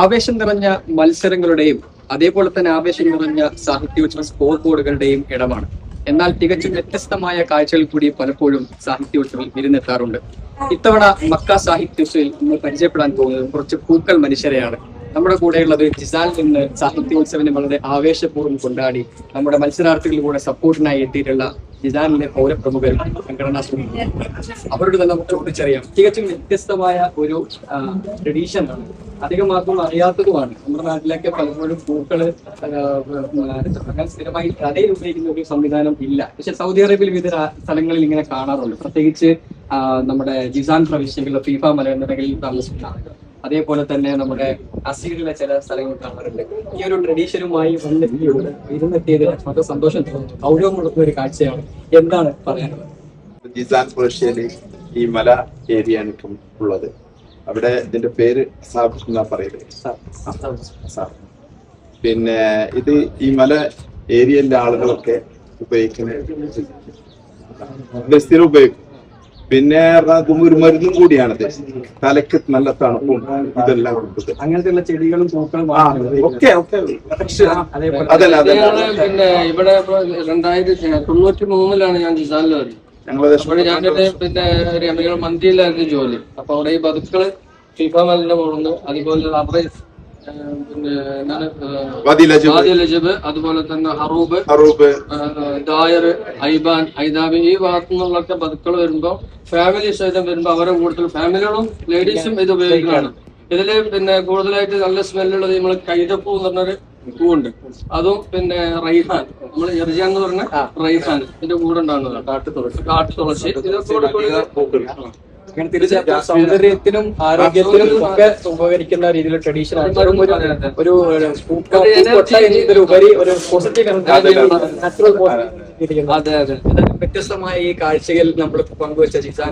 ആവേശം നിറഞ്ഞ മത്സരങ്ങളുടെയും അതേപോലെ തന്നെ ആവേശം നിറഞ്ഞ സാഹിത്യോത്സവ സ്കോർ ബോർഡുകളുടെയും ഇടമാണ്. എന്നാൽ തികച്ചും വ്യത്യസ്തമായ കാഴ്ചകൾ കൂടി പലപ്പോഴും സാഹിത്യോത്സവിൽ വിരുന്നെത്താറുണ്ട്. ഇത്തവണ മക്ക സാഹിത്യോത്സവിൽ നമ്മൾ പരിചയപ്പെടാൻ പോകുന്നത് കുറച്ച് പൂക്കൾ മനുഷ്യരെയാണ്. നമ്മുടെ കൂടെയുള്ളത് ജിസാൽ നിന്ന് സാഹിത്യോത്സവിനെ വളരെ ആവേശപൂർവ്വം കൊണ്ടാടി നമ്മുടെ മത്സരാർത്ഥികളിലൂടെ സപ്പോർട്ടിനായി എത്തിയിട്ടുള്ള ജിസാലിലെ പൗരപ്രമുഖരും സംഘടനാ അവരോട് തന്നെ നമുക്ക് ചോദിച്ചറിയാം. തികച്ചും വ്യത്യസ്തമായ ഒരു ട്രഡീഷനാണ്, അധികമാർക്കും അറിയാത്തതുമാണ്. നമ്മുടെ നാട്ടിലൊക്കെ പലപ്പോഴും പൂക്കള് സ്ഥിരമായി കടയിൽ ഉപയോഗിക്കുന്ന ഒരു സംവിധാനം ഇല്ല. പക്ഷെ സൗദി അറേബ്യയിൽ വിവിധ സ്ഥലങ്ങളിൽ ഇങ്ങനെ കാണാറുണ്ട്. പ്രത്യേകിച്ച് നമ്മുടെ ജിസാൻ പ്രവിശ്യകളിലെ ഫീഫ മലനിരകളിൽ താമസിക്കുന്ന, അതേപോലെ തന്നെ നമ്മുടെ അസീറിലെ ചില സ്ഥലങ്ങൾ കാണാറുണ്ട്. ഈ ഒരു ട്രഡീഷനുമായി ഇരുന്നെത്തിയത് വളരെ സന്തോഷം തോന്നുന്നു, ഗൗരവം കൊടുക്കുന്ന ഒരു കാഴ്ചയാണ്. എന്താണ് പറയാനുള്ളത്? ജിസാൻ പ്രവിശ്യയില് ഈ മല ഏരിയയാണ് ഇപ്പം ഉള്ളത്. അവിടെ ഇതിന്റെ പേര് അസാബ് എന്നാ പറയുന്നത്. പിന്നെ ഇത് ഈ മല ഏരിയയിലെ ആളുകളൊക്കെ ഉപയോഗിക്കുന്ന സ്ഥിരം ഉപയോഗിക്കും. പിന്നെ ഒരു മരുന്നും കൂടിയാണത്. തലക്ക് നല്ല തണുപ്പും ഇതെല്ലാം കൊടുത്തത്. അങ്ങനത്തെയുള്ള ചെടികളും പൂക്കളും ഒക്കെ അതല്ല. പിന്നെ ഇവിടെ 1993 ഞാൻ ജിസാനിൽ വരും. ഞാനൊരു പിന്നെ ഒരു മന്തിയിലായിരുന്നു ജോലി. അപ്പൊ അവിടെ ഈ ബതുക്കള് ഫിഫ മലിന്റെ പോകുന്നു, അതുപോലെ പിന്നെ അതുപോലെ തന്നെ ഹറൂബ്, ദായർ, ഐബാൻ, ഐദാബി, ഈ ഭാഗത്തു നിന്നുള്ളൊക്കെ ബതുക്കൾ വരുമ്പോ ഫാമിലി സഹിതം വരുമ്പോ അവരെ കൂടുതൽ ഫാമിലികളും ലേഡീസും ഇത് ഉപയോഗിക്കുന്നതാണ്. ഇതില് പിന്നെ കൂടുതലായിട്ട് നല്ല സ്മെല്ലുള്ളത് നമ്മൾ കൈതപ്പൂ എന്ന് പറഞ്ഞൊരു പൂവുണ്ട്, അതും പിന്നെ റൈഹാൻ, നമ്മൾ എർജാൻ എന്ന് പറഞ്ഞ റൈഹാൻ ഇതിന്റെ കൂടെ ഉണ്ടാകുന്നതാണ്. കാട്ടുതുളസി, ഇതൊക്കെ സൗന്ദര്യത്തിനും ആരോഗ്യത്തിനും ഒക്കെ ഉപകരിക്കുന്ന രീതിയിലുള്ള ട്രഡീഷനാണ്. ഒരു ഉപരി ഒരു പോസിറ്റീവ് വ്യത്യസ്തമായ ഈ കാഴ്ചകൾ നമ്മൾ പങ്കുവച്ച ജിസാൻ